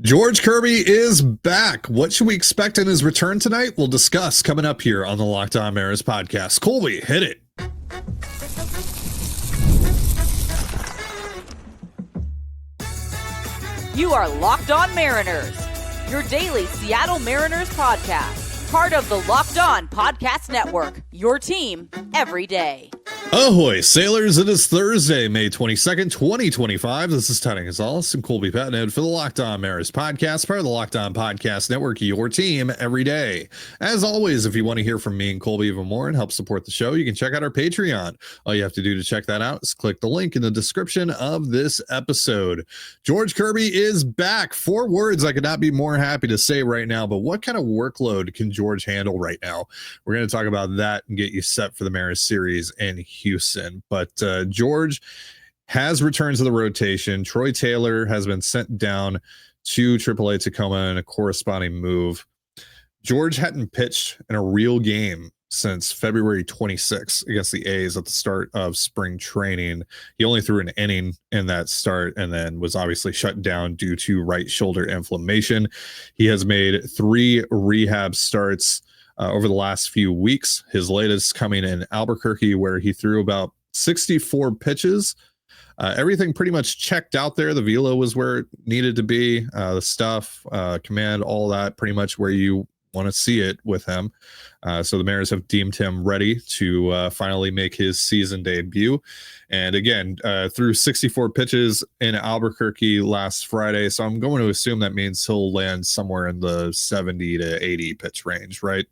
George Kirby is back. What should we expect in his return tonight? We'll discuss coming up here on the Locked On Mariners podcast. Colby, hit it. You are Locked On Mariners, your daily Seattle Mariners podcast, part of the Locked On Podcast Network, your team every day. Ahoy, sailors. It is Thursday, May 22nd, 2025. This is Tony Gonzalez and Colby Patnode for the Locked On Mariners podcast, part of the Locked On Podcast Network, your team every day. As always, if you want to hear from me and Colby even more and help support the show, you can check out our Patreon. All you have to do to check that out is click the link in the description of this episode. George Kirby is back. 4 words I could not be more happy to say right now, but what kind of workload can George handle right now? We're going to talk about that and get you set for the Mariners series in Houston. But George has returned to the rotation. Troy Taylor has been sent down to AAA Tacoma in a corresponding move. George hadn't pitched in a real game since February 26th against the A's at the start of spring training. He only threw an inning in that start and then was obviously shut down due to right shoulder inflammation. He has made 3 rehab starts over the last few weeks. His latest coming in Albuquerque, where he threw about 64 pitches. Everything pretty much checked out there. The velo was where it needed to be. The stuff, command, all that pretty much where you want to see it with him. So the Mariners have deemed him ready to finally make his season debut. And again, threw 64 pitches in Albuquerque last Friday. So I'm going to assume that means he'll land somewhere in the 70 to 80 pitch range, right?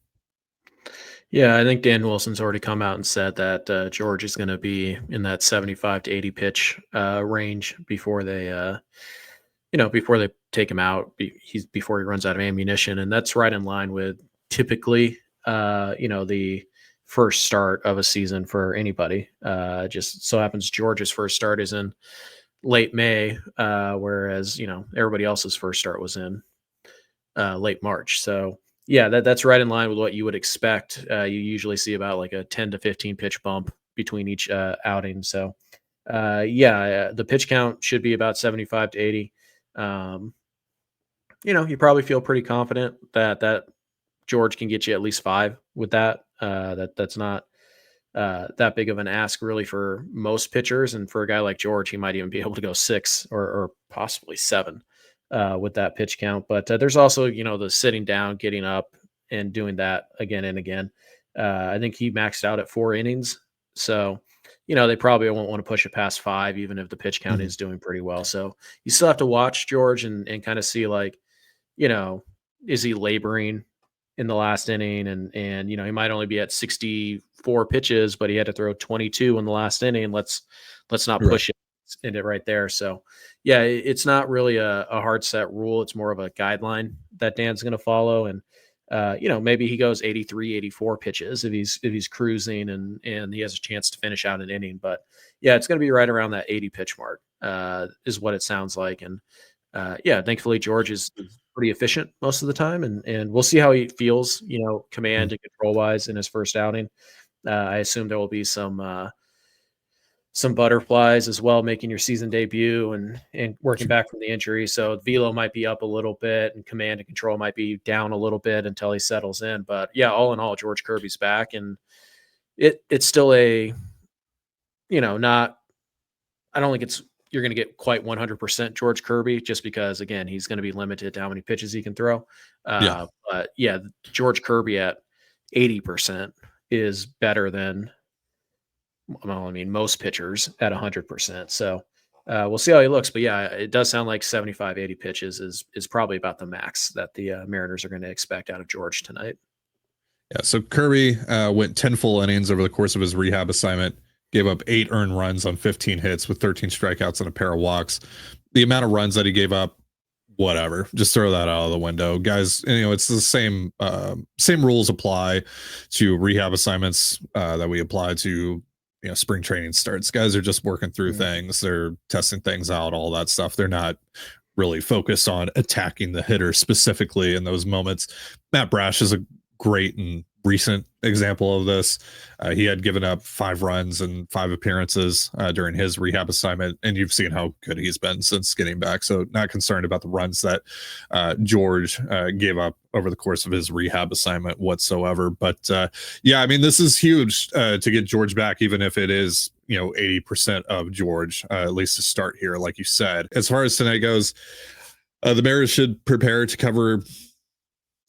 Yeah, I think Dan Wilson's already come out and said that George is going to be in that 75 to 80 pitch range before they, before they take him out. Before he runs out of ammunition, and that's right in line with typically, the first start of a season for anybody. Just so happens George's first start is in late May, whereas everybody else's first start was in late March. So. Yeah, that's right in line with what you would expect. You usually see about like a 10 to 15 pitch bump between each outing. So, the pitch count should be about 75 to 80. You probably feel pretty confident that George can get you at least 5 with that. That's not that big of an ask really for most pitchers. And for a guy like George, he might even be able to go 6 or possibly 7. With that pitch count. But there's also, the sitting down, getting up and doing that again and again. I think he maxed out at 4 innings. So, they probably won't want to push it past 5, even if the pitch count is doing pretty well. So you still have to watch George and kind of see is he laboring in the last inning? And he might only be at 64 pitches, but he had to throw 22 in the last inning. Let's not push it. In it right there. So yeah, it's not really a hard set rule. It's more of a guideline that Dan's going to follow. And, maybe he goes 83, 84 pitches if he's cruising and he has a chance to finish out an inning. But yeah, it's going to be right around that 80 pitch mark is what it sounds like. And thankfully George is pretty efficient most of the time. And we'll see how he feels, command and control wise in his first outing. I assume there will be some butterflies as well, making your season debut and working back from the injury. So velo might be up a little bit and command and control might be down a little bit until he settles in. But yeah, all in all, George Kirby's back, and it's still I don't think you're going to get quite 100% George Kirby just because, again, he's going to be limited to how many pitches he can throw. But yeah, George Kirby at 80% is better than, most pitchers at 100%. So we'll see how he looks. But yeah, it does sound like 75, 80 pitches is probably about the max that the Mariners are going to expect out of George tonight. Yeah, so Kirby went 10 full innings over the course of his rehab assignment, gave up 8 earned runs on 15 hits with 13 strikeouts and a pair of walks. The amount of runs that he gave up, whatever, just throw that out of the window, guys. It's the same rules apply to rehab assignments that we apply to spring training starts. Guys are just working through things. They're testing things out, all that stuff. They're not really focused on attacking the hitter specifically in those moments. Matt Brash is a great and recent example of this. He had given up 5 runs and 5 appearances during his rehab assignment, and you've seen how good he's been since getting back. So not concerned about the runs that George gave up over the course of his rehab assignment whatsoever. But yeah, I mean, this is huge to get George back, even if it is 80% of George, at least to start here, like you said. As far as tonight goes, the Mariners should prepare to cover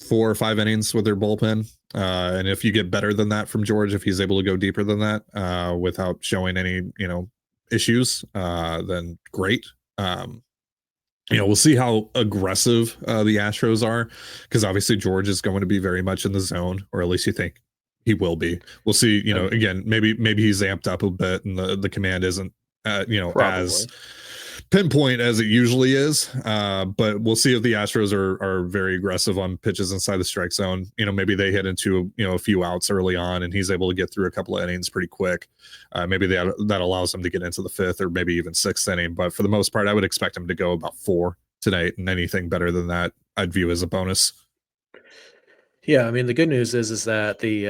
4 or 5 innings with their bullpen. And if you get better than that from George, if he's able to go deeper than that without showing any, issues, then great. We'll see how aggressive the Astros are, because obviously George is going to be very much in the zone, or at least you think he will be. We'll see, again, maybe he's amped up a bit and the command isn't, as pinpoint as it usually is, but we'll see if the Astros are very aggressive on pitches inside the strike zone. Maybe they hit into a few outs early on and he's able to get through a couple of innings pretty quick. Maybe that allows him to get into the 5th or maybe even 6th inning, but for the most part I would expect him to go about 4 tonight, and anything better than that I'd view as a bonus. Yeah, I mean, the good news is that the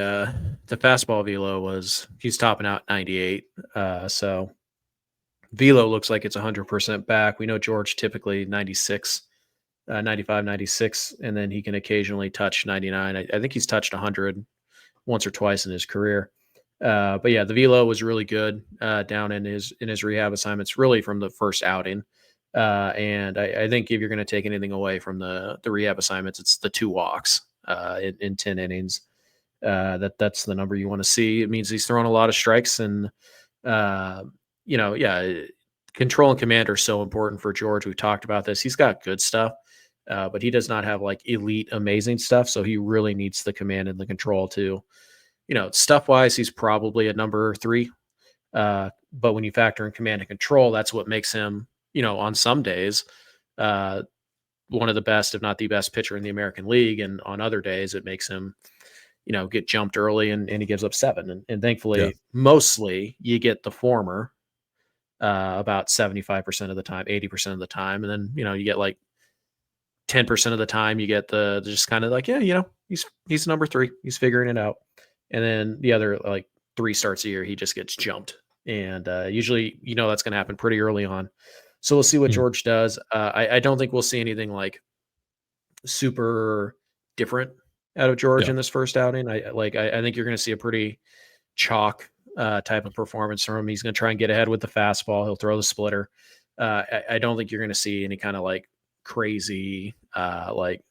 fastball velo he's topping out 98, so velo looks like it's 100% back. We know George typically 96, 95, 96, and then he can occasionally touch 99. I think he's touched 100 once or twice in his career. But yeah, the velo was really good down in his rehab assignments, really from the first outing. And I think if you're going to take anything away from the rehab assignments, it's the 2 walks in 10 innings. That's the number you want to see. It means he's throwing a lot of strikes, and control and command are so important for George. We've talked about this. He's got good stuff, but he does not have like elite, amazing stuff. So he really needs the command and the control to, stuff wise, he's probably a number 3. But when you factor in command and control, that's what makes him, on some days, one of the best, if not the best pitcher in the American League. And on other days, it makes him, get jumped early and he gives up 7. And thankfully, mostly you get the former about 75% of the time, 80% of the time. And then, you get like 10% of the time you get the just kind of like, he's number 3. He's figuring it out. And then the other like 3 starts a year, he just gets jumped. And usually, that's going to happen pretty early on. So we'll see what George does. I don't think we'll see anything like super different out of George in this first outing. I think you're going to see a pretty chalk type of performance from him. He's going to try and get ahead with the fastball. He'll throw the splitter. I don't think you're going to see any kind of like crazy like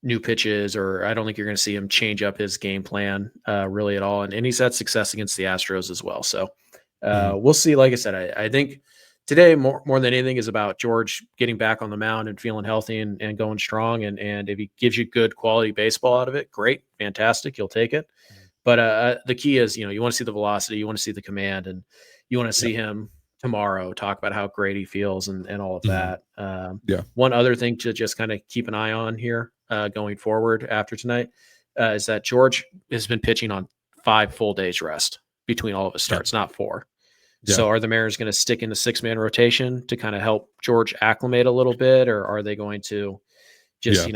new pitches, or I don't think you're going to see him change up his game plan really at all. And he's had success against the Astros as well. So we'll see. Like I said, I think today more than anything is about George getting back on the mound and feeling healthy and going strong. And if he gives you good quality baseball out of it, great, fantastic. You'll take it. But the key is, you want to see the velocity, you want to see the command, and you want to see him tomorrow talk about how great he feels and all of that. One other thing to just kind of keep an eye on here going forward after tonight is that George has been pitching on 5 full days rest between all of his starts, not 4. So are the Mariners going to stick in the 6-man rotation to kind of help George acclimate a little bit, or are they going to just,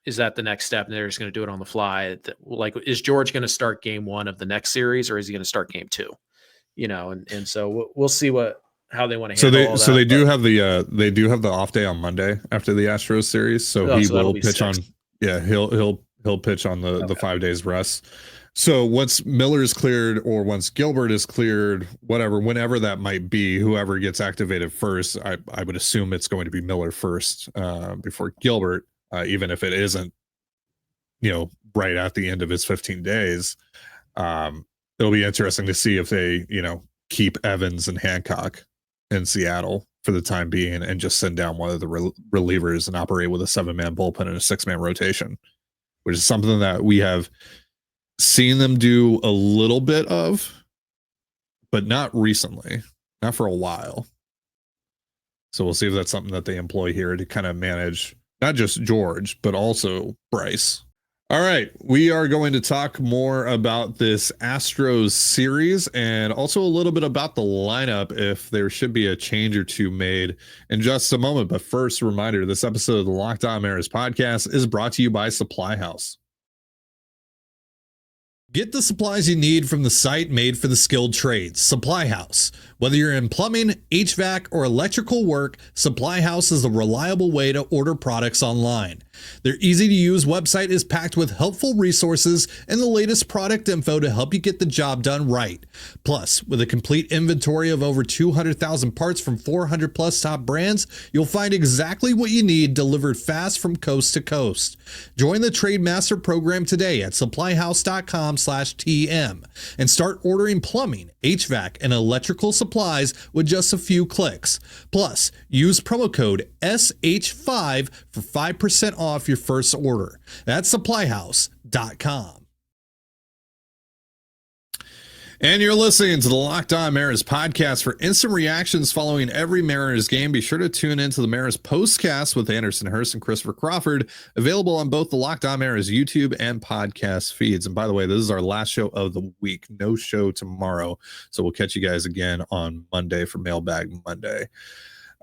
is that the next step and they're just going to do it on the fly? Like, is George going to start game 1 of the next series, or is he going to start game 2? And so we'll see how they want to handle so they do have the off day on Monday after the Astros series. So he will pitch on, he'll pitch on the 5 days rest. So once Miller's cleared, or once Gilbert is cleared, whenever that might be, whoever gets activated first, I would assume it's going to be Miller first before Gilbert, even if it isn't, right at the end of his 15 days. It'll be interesting to see if they, keep Evans and Hancock in Seattle for the time being and just send down one of the relievers and operate with a 7-man bullpen and a 6-man rotation, which is something that we have seen them do a little bit of, but not recently, not for a while. So we'll see if that's something that they employ here to kind of manage not just George, but also Bryce. All right, we are going to talk more about this Astros series and also a little bit about the lineup, if there should be a change or two made in just a moment. But first, a reminder, this episode of the Locked On Mariners podcast is brought to you by Supply House. Get the supplies you need from the site made for the skilled trades, Supply House. Whether you're in plumbing, HVAC, or electrical work, Supply House is a reliable way to order products online. Their easy-to-use website is packed with helpful resources and the latest product info to help you get the job done right. Plus, with a complete inventory of over 200,000 parts from 400 plus top brands, you'll find exactly what you need delivered fast from coast to coast. Join the Trade Master program today at supplyhouse.com/TM and start ordering plumbing, HVAC, and electrical supplies with just a few clicks. Plus, use promo code SH5 for 5% off your first order. That's supplyhouse.com. And you're listening to the Locked On Mariners podcast. For instant reactions following every Mariners game, be sure to tune into the Mariners postcast with Anderson Hurst and Christopher Crawford, available on both the Locked On Mariners YouTube and podcast feeds. And by the way, this is our last show of the week. No show tomorrow. So we'll catch you guys again on Monday for Mailbag Monday.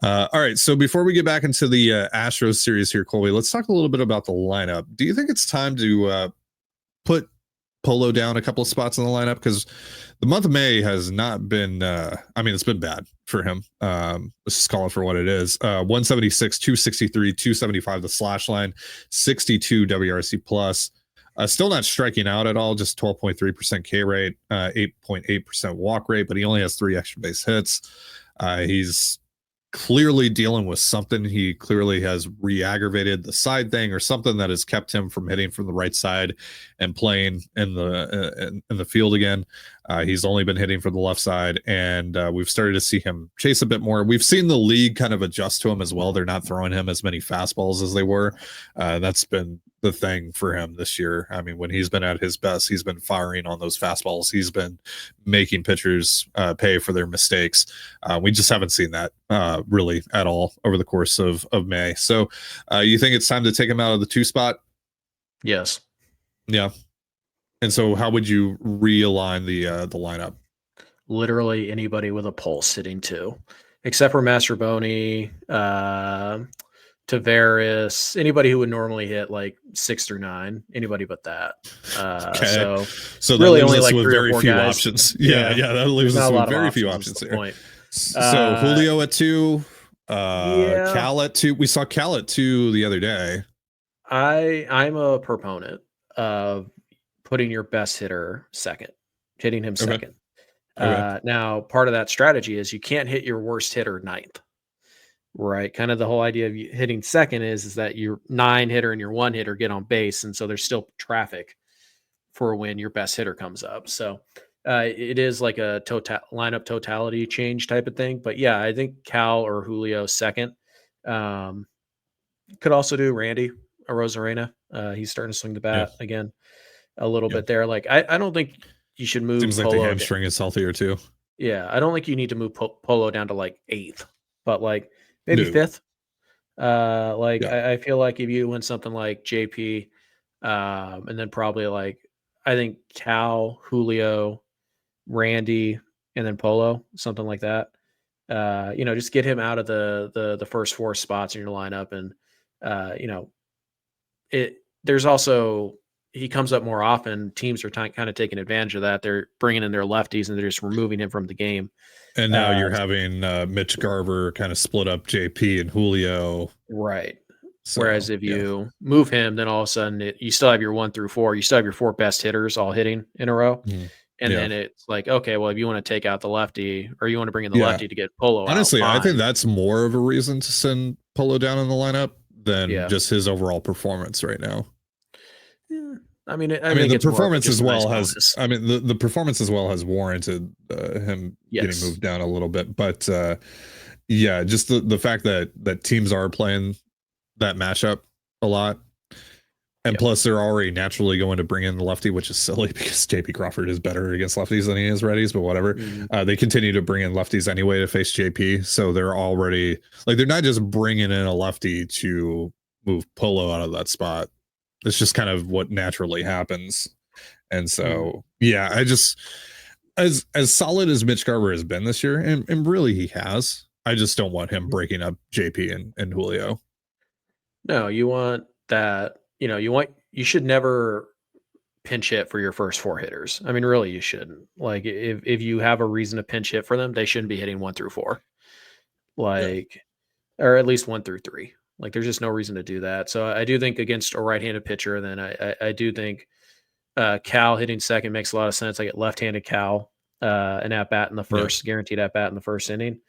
All right, so before we get back into the Astros series here, Colby, let's talk a little bit about the lineup. Do you think it's time to put Polo down a couple of spots in the lineup? Because the month of May has not been, it's been bad for him. Let's just call it for what it is. 176, 263, 275, the slash line, 62 WRC plus. Still not striking out at all, just 12.3% K rate, 8.8% walk rate, but he only has 3 extra base hits. He's clearly dealing with something. He clearly has re-aggravated the side thing or something that has kept him from hitting from the right side and playing in the field again. He's only been hitting from the left side, and we've started to see him chase a bit more. We've seen the league kind of adjust to him as well. They're not throwing him as many fastballs as they were. That's been the thing for him this year. I mean, when he's been at his best, he's been firing on those fastballs. He's been making pitchers pay for their mistakes. We just haven't seen that really at all over the course of May. So you think it's time to take him out of the 2 spot? Yes. Yeah. And so how would you realign the lineup? Literally anybody with a pulse hitting 2, except for Mastroboni, Tavares, anybody who would normally hit like 6 through 9, anybody but that. Okay. So that really leaves only us like with 3 very or 4 few guys. options. Yeah, that leaves us with very few options here. Point. So Julio at 2, Cal at 2. We saw Cal at 2 the other day. I'm a proponent of putting your best hitter second, hitting him second. Okay. Now, part of that strategy is you can't hit your worst hitter 9th, right? Kind of the whole idea of you hitting second is that your 9 hitter and your 1 hitter get on base, and so there's still traffic for when your best hitter comes up. So it is like a lineup totality change type of thing. But yeah, I think Cal or Julio second. Could also do Randy Arozarena. He's starting to swing the bat again a little bit there. Like I don't think you should move. Seems like Polo the hamstring is healthier too. Yeah, I don't think you need to move Polo down to like 8th, but like maybe 5th. I feel like if you win something like JP, and then probably like I think Cal, Julio, Randy, and then Polo, something like that. Just get him out of the first 4 spots in your lineup, and there's also he comes up more often. Teams are kind of taking advantage of that. They're bringing in their lefties and they're just removing him from the game. And now you're having Mitch Garver kind of split up JP and Julio. Right. So, whereas if you move him, then all of a sudden you still have your 1 through 4. You still have your 4 best hitters all hitting in a row. Mm-hmm. And then it's like, okay, well, if you want to take out the lefty or you want to bring in the lefty to get Polo honestly, out, I think that's more of a reason to send Polo down in the lineup than just his overall performance right now. Yeah. I mean, the performance as well has. I mean, the performance as well has warranted him getting moved down a little bit. But just the fact that teams are playing that matchup a lot, and plus they're already naturally going to bring in the lefty, which is silly because JP Crawford is better against lefties than he is righties. But whatever, they continue to bring in lefties anyway to face JP, so they're already like they're not just bringing in a lefty to move Polo out of that spot. It's just kind of what naturally happens. And so, I just, as solid as Mitch Garver has been this year, and really he has, I just don't want him breaking up JP and Julio. No, you want that, you should never pinch hit for your first 4 hitters. I mean, really, you shouldn't. Like, if you have a reason to pinch hit for them, they shouldn't be hitting 1 through 4, Yeah. like, or at least 1 through 3. Like, there's just no reason to do that. So I do think against a right-handed pitcher, then I do think Cal hitting second makes a lot of sense. I get left-handed Cal an at bat in the first, guaranteed at bat in the first inning.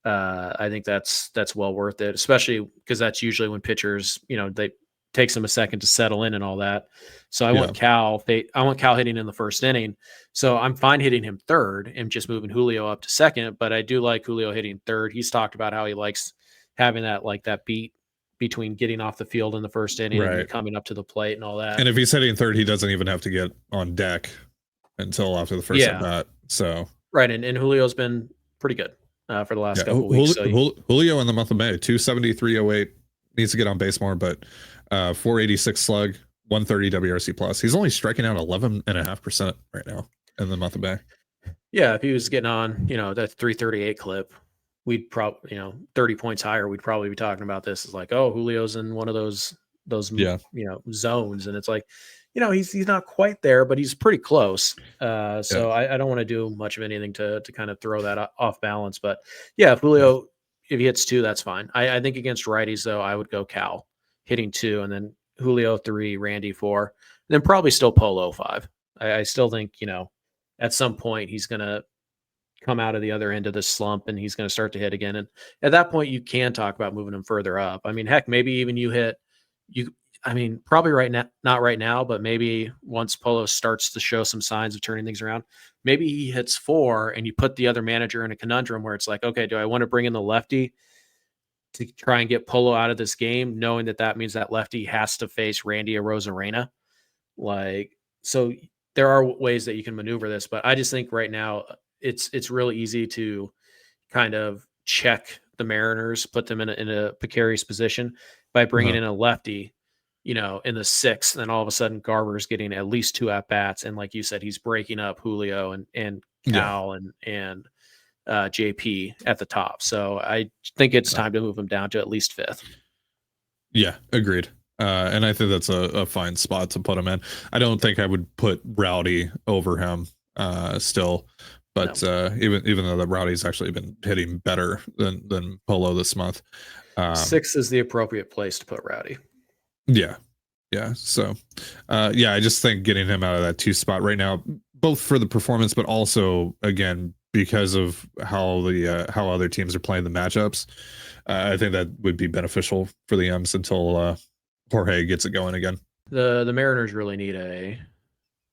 I think that's well worth it, especially because that's usually when pitchers, they takes them a second to settle in and all that. So I want Cal hitting in the first inning. So I'm fine hitting him third and just moving Julio up to second, but I do like Julio hitting third. He's talked about how he likes having that beat between getting off the field in the first inning and then coming up to the plate and all that. And if he's hitting third, he doesn't even have to get on deck until after the first at bat. So right, and Julio's been pretty good for the last couple of weeks. Julio in the month of May, 273.08, needs to get on base more, but 486 slug, 130 WRC plus. He's only striking out 11.5% right now in the month of May. Yeah, if he was getting on, that 338 clip, we'd probably, 30 points higher, we'd probably be talking about this as like, oh, Julio's in one of those zones. And it's like, he's not quite there, but he's pretty close. So I don't want to do much of anything to kind of throw that off balance. But yeah, if Julio, if he hits 2, that's fine. I think against righties, though, I would go Cal hitting 2, and then Julio 3, Randy 4, and then probably still Polo 5. I still think, at some point he's going to come out of the other end of the slump and he's going to start to hit again. And at that point, you can talk about moving him further up. I mean, heck, maybe even probably right now, not right now, but maybe once Polo starts to show some signs of turning things around, maybe he hits 4 and you put the other manager in a conundrum where it's like, okay, do I want to bring in the lefty to try and get Polo out of this game, knowing that means that lefty has to face Randy Arozarena? Like, so there are ways that you can maneuver this, but I just think right now it's really easy to kind of check the Mariners, put them in a precarious position by bringing in a lefty, in the 6th, and all of a sudden Garver's getting at least 2 at bats, and like you said, he's breaking up Julio and Cal and JP at the top. So I think it's time to move him down to at least 5th. Yeah, agreed. And I think that's a fine spot to put him in. I don't think I would put Rowdy over him still. But even though the Rowdy's actually been hitting better than Polo this month, 6th is the appropriate place to put Rowdy. Yeah. So, I just think getting him out of that 2 spot right now, both for the performance, but also again because of how other teams are playing the matchups, I think that would be beneficial for the M's until Jorge gets it going again. The Mariners really need a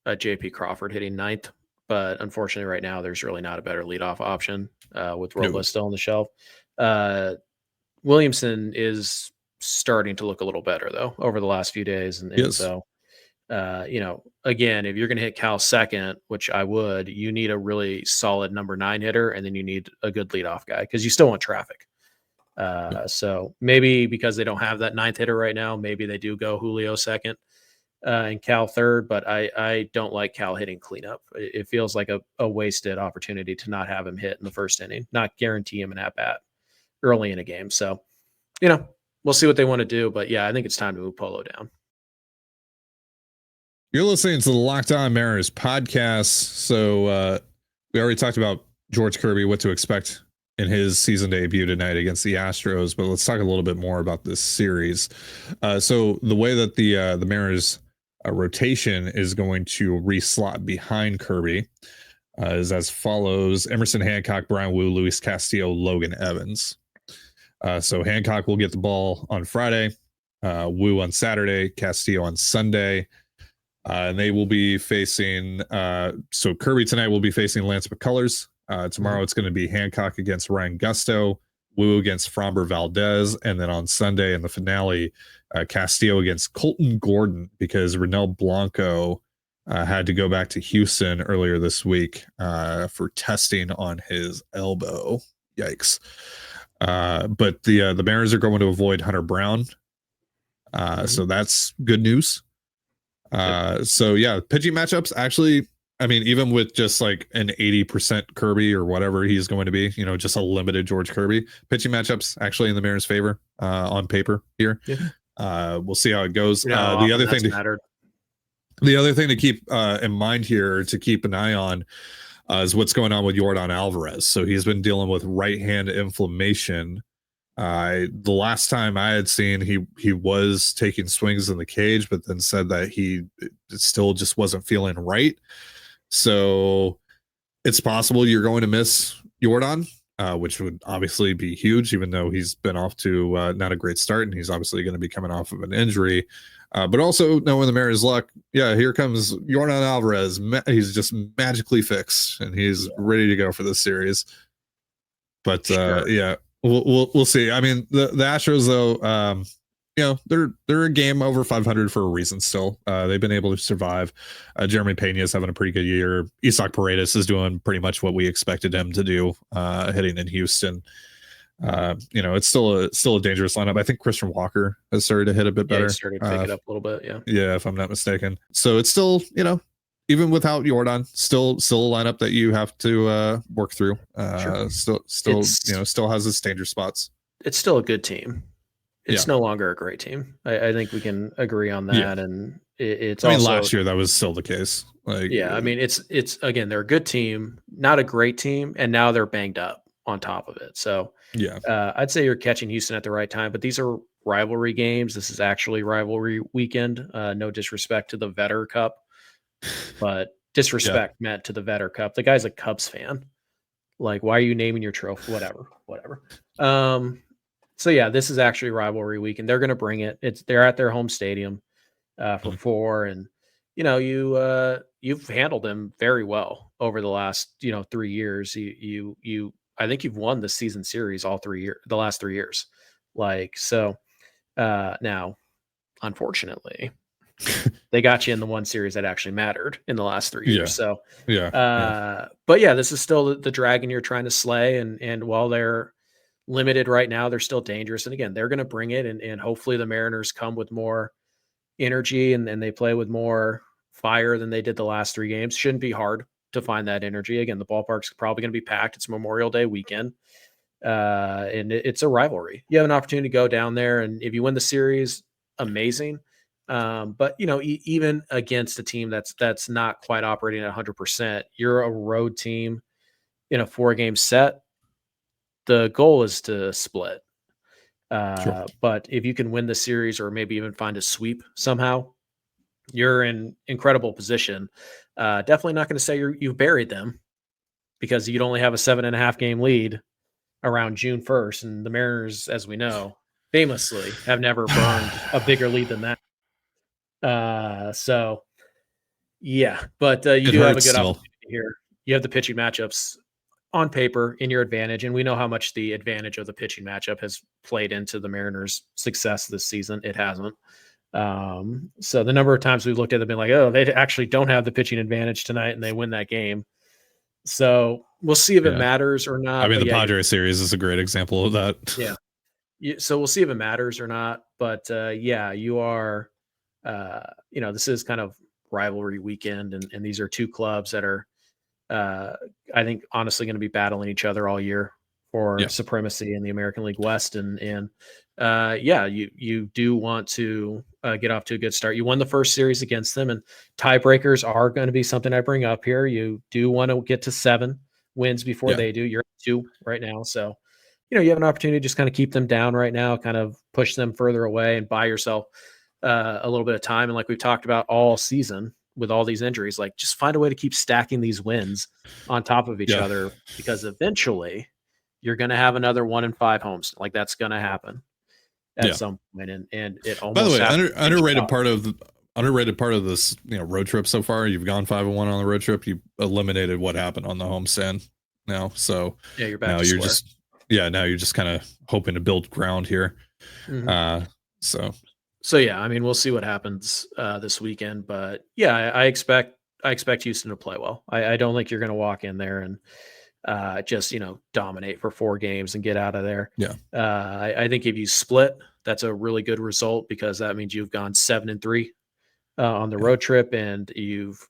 JP Crawford hitting 9th. But unfortunately, right now, there's really not a better leadoff option with Robles still on the shelf. Williamson is starting to look a little better, though, over the last few days. And so, again, if you're going to hit Cal second, which I would, you need a really solid number 9 hitter, and then you need a good leadoff guy because you still want traffic. So maybe because they don't have that 9th hitter right now, maybe they do go Julio second. And Cal third, but I don't like Cal hitting cleanup. It feels like a wasted opportunity to not have him hit in the first inning, not guarantee him an at-bat early in a game. So, we'll see what they want to do, but yeah, I think it's time to move Polo down. You're listening to the Locked On Mariners podcast. So we already talked about George Kirby, what to expect in his season debut tonight against the Astros, but let's talk a little bit more about this series. So the way that the Mariners rotation is going to reslot behind Kirby is as follows: Emerson Hancock, Brian Wu, Luis Castillo, Logan Evans. So Hancock will get the ball on Friday, Wu on Saturday, Castillo on Sunday. And they will be facing, so Kirby tonight will be facing Lance McCullers. Tomorrow it's going to be Hancock against Ryan Gusto, Wu against Framber Valdez, and then on Sunday in the finale, Castillo against Colton Gordon, because Renel Blanco had to go back to Houston earlier this week for testing on his elbow. Yikes. But the Mariners are going to avoid Hunter Brown. So that's good news. So yeah, pitching matchups actually, I mean, even with just like an 80% Kirby or whatever he's going to be, just a limited George Kirby, pitching matchups actually in the Mariners' favor on paper here. Yeah. We'll see how it goes. The other thing The other thing to keep in mind here, to keep an eye on, is what's going on with Yordan Alvarez. So he's been dealing with right hand inflammation. The last time I had seen, he was taking swings in the cage, but then said that he still just wasn't feeling right. So it's possible you're going to miss Yordan, which would obviously be huge, even though he's been off to not a great start, and he's obviously going to be coming off of an injury. But also knowing the Mariners' luck, yeah, here comes Yordan Alvarez. He's just magically fixed, and he's ready to go for this series. But Sure. yeah, we'll see. I mean, the Astros, though, you know, they're a game over 500 for a reason. Still, they've been able to survive. Jeremy Pena is having a pretty good year. Isaac Paredes is doing pretty much what we expected him to do, hitting in Houston. You know, it's still a dangerous lineup. I think Christian Walker has started to hit a bit better. He started to pick it up a little bit. Yeah, if I'm not mistaken. So it's still, you know, even without Yordan, still a lineup that you have to work through. Sure. Still, you know, still has its danger spots. It's still a good team. It's no longer a great team. I think we can agree on that. Yeah. And it's I mean, last year that was still the case. Like, yeah, I mean, it's again, they're a good team, not a great team, and now they're banged up on top of it. So yeah, I'd say you're catching Houston at the right time, but these are rivalry games. This is actually rivalry weekend. No disrespect to the Vetter Cup, but disrespect meant to the Vetter Cup. The guy's a Cubs fan. Like, why are you naming your trophy? Whatever. So yeah, this is actually rivalry week, and they're going to bring it. They're at their home stadium for 4, and you know you've handled them very well over the last 3 years. You I think you've won the season series the last 3 years. Like so, now unfortunately they got you in the one series that actually mattered in the last 3 years. So but yeah, this is still the dragon you're trying to slay, and while they're limited right now, they're still dangerous. And again, they're going to bring it, and hopefully the Mariners come with more energy and they play with more fire than they did the last 3 games. Shouldn't be hard to find that energy. Again, the ballpark's probably going to be packed. It's Memorial Day weekend. And it's a rivalry. You have an opportunity to go down there, and if you win the series, amazing. But even against a team that's not quite operating at 100%, you're a road team in a 4-game set. The goal is to split. Sure. But if you can win the series or maybe even find a sweep somehow, you're in incredible position. Definitely not going to say you've buried them, because you'd only have a 7.5 game lead around June 1st. And the Mariners, as we know, famously have never burned a bigger lead than that. So yeah, but you do have a good opportunity here. You have the pitching matchups on paper in your advantage, and we know how much the advantage of the pitching matchup has played into the Mariners' success this season. It hasn't. So the number of times we've looked at them, been like, oh, they actually don't have the pitching advantage tonight, and they win that game. So we'll see if it matters or not. I mean, the Padres series is a great example of that. Yeah. So we'll see if it matters or not. But you are, this is kind of rivalry weekend, and these are two clubs that are, I think, honestly going to be battling each other all year for supremacy in the American League West. And you do want to get off to a good start. You won the first series against them, and tiebreakers are going to be something I bring up here. You do want to get to 7 wins before they do. You're at 2 right now. So, you have an opportunity to just kind of keep them down right now, kind of push them further away and buy yourself a little bit of time. And like we've talked about all season, with all these injuries, like, just find a way to keep stacking these wins on top of each other, because eventually you're going to have another 1-5 homes. Like, that's going to happen at some point. And it almost, by the way, underrated part of this, road trip so far, you've gone 5-1 on the road trip. You eliminated what happened on the homestand now. So you're back. Now you're just kind of hoping to build ground here. Mm-hmm. So yeah, I mean, we'll see what happens this weekend, but yeah, I expect Houston to play well. I don't think you're going to walk in there and just dominate for 4 games and get out of there. Yeah, I think if you split, that's a really good result, because that means you've gone 7-3 on the road trip, and you've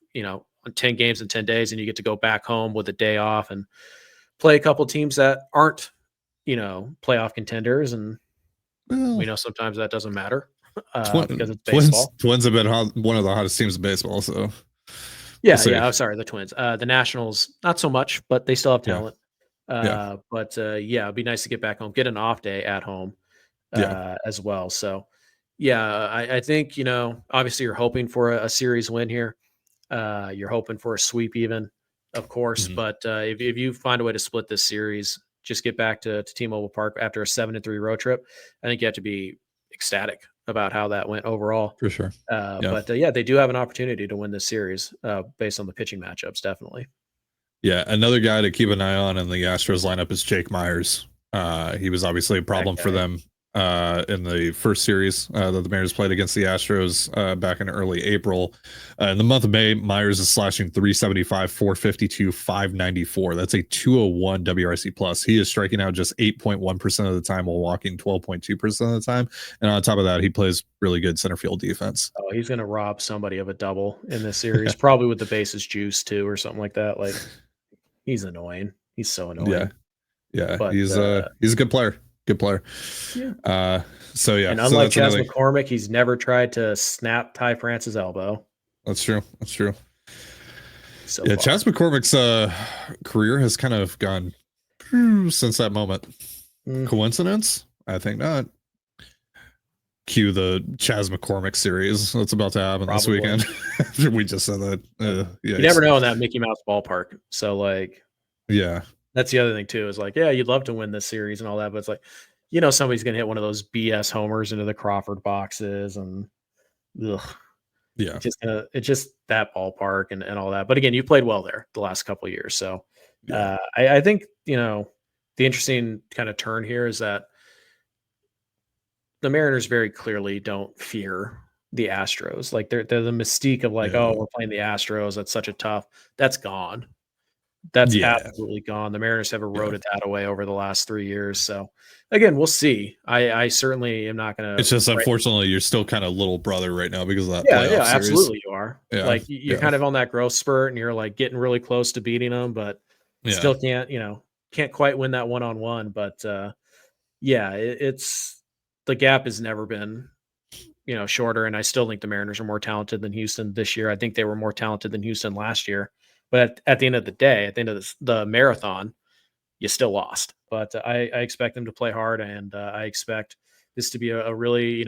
10 games in 10 days, and you get to go back home with a day off and play a couple teams that aren't playoff contenders, and we know sometimes that doesn't matter. because it's baseball. Twins have been one of the hottest teams in baseball. So yeah, I'm sorry, the Twins. The Nationals, not so much, but they still have talent. But it'd be nice to get back home, get an off day at home as well. So I think, obviously you're hoping for a series win here. You're hoping for a sweep even, of course. Mhm. But if you find a way to split this series, just get back to T-Mobile Park after a 7-3 road trip. I think you have to be ecstatic about how that went overall. For sure. But they do have an opportunity to win this series based on the pitching matchups, definitely. Yeah, another guy to keep an eye on in the Astros lineup is Jake Myers. He was obviously a problem for them in the first series that the Mariners played against the Astros back in early April. In the month of May, Myers is slashing 375, 452, 594. That's a 201 WRC plus. He is striking out just 8.1% of the time while walking 12.2% of the time. And on top of that, he plays really good center field defense. Oh, he's going to rob somebody of a double in this series, probably with the bases juice too, or something like that. Like, he's annoying. He's so annoying. Yeah. But, he's a good player. Good player. Yeah. And unlike Chas McCormick, he's never tried to snap Ty France's elbow. That's true. So yeah, Chas McCormick's career has kind of gone since that moment. Coincidence? I think not. Cue the Chas McCormick series that's about to happen this weekend. We just said that. You never know in that Mickey Mouse ballpark. So yeah. That's the other thing too, is you'd love to win this series and all that, but it's somebody's gonna hit one of those BS homers into the Crawford boxes and it's just that ballpark and all that. But again, you played well there the last couple of years. So I think, the interesting kind of turn here is that the Mariners very clearly don't fear the Astros. They're the mystique of oh, we're playing the Astros. That's such a tough, that's gone. That's absolutely gone. The Mariners have eroded that away over the last 3 years. So again, we'll see. I certainly am not going to. It's just unfortunately you're still kind of little brother right now because of that. Yeah, series. Absolutely you are. You're kind of on that growth spurt and you're getting really close to beating them, but still can't quite win that one-on-one. But it's the gap has never been shorter, and I still think the Mariners are more talented than Houston this year. I think they were more talented than Houston last year. But at the end of the day, at the end of the marathon, you still lost. But I expect them to play hard, and I expect this to be a really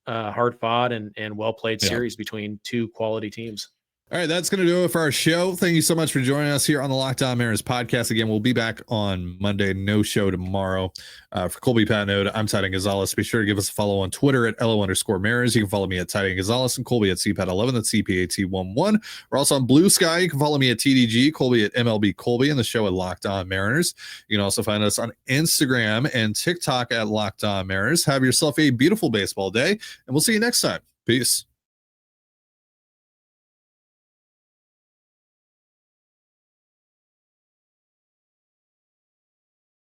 hard fought and well played series between two quality teams. All right, that's going to do it for our show. Thank you so much for joining us here on the Locked On Mariners podcast. Again, we'll be back on Monday. No show tomorrow. For Colby Patnode, I'm Titan Gonzalez. Be sure to give us a follow on Twitter at LO_Mariners. You can follow me at Titan Gonzalez and Colby at CPAT11. That's CPAT11. We're also on Blue Sky. You can follow me at TDG, Colby at MLB Colby, and the show at Locked On Mariners. You can also find us on Instagram and TikTok at Locked On Mariners. Have yourself a beautiful baseball day, and we'll see you next time. Peace.